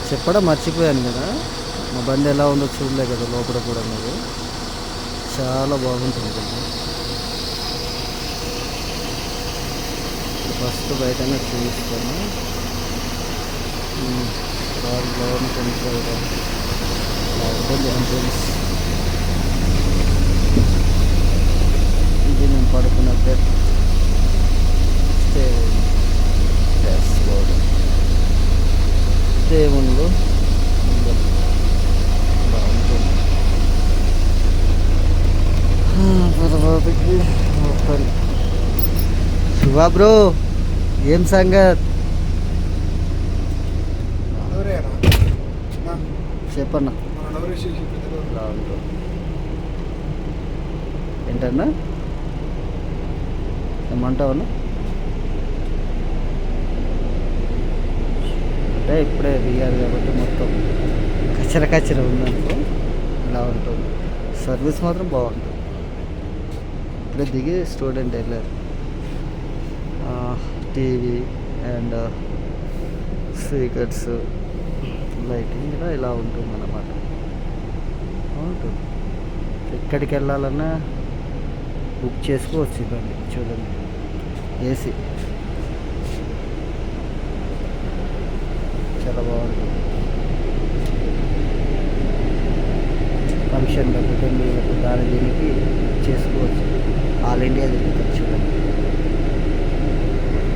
చెప్పడం మర్చిపోయాను కదా, మా బండి ఎలా ఉందో చూడలే కదా లోపల కూడా మీరు. చాలా బాగుంటుంది కదా. ఫస్ట్ బయటనే చూపిస్తాను. కారు లోన్ కొంచెం ఉంటుంది ఎంట్రన్స్. ఇది నేను పడుకున్న బెడ్. దేవుళ్ళు బాగుంటుంది. తర్వాతకి ఓపెన్. శివా బ్రో, ఏం సంగత్ చెప్పన్నా. ఏంటన్నా ఏమంటావన్నా? అంటే ఇప్పుడే దిగారు కాబట్టి మొత్తం కచ్చర కచ్చర ఉందనుకో, ఇలా ఉంటుంది. సర్వీస్ మాత్రం బాగుంటుంది. ఇప్పుడే దిగి స్టూడెంట్ వెళ్ళారు. టీవీ అండ్ స్పీకర్స్, లైటింగ్ కూడా ఇలా ఉంటుంది అన్నమాట. బాగుంటుంది. ఎక్కడికి వెళ్ళాలన్నా బుక్ చేసుకోవచ్చు. ఇవ్వండి చూడండి, ఏసీ చాలా బాగుంటుంది. ఫంక్షన్లకు, పెళ్ళిళ్ళకు, దాని దీనికి చేసుకోవచ్చు. ఆల్ ఇండియా తిరుగుతుంది చూడండి.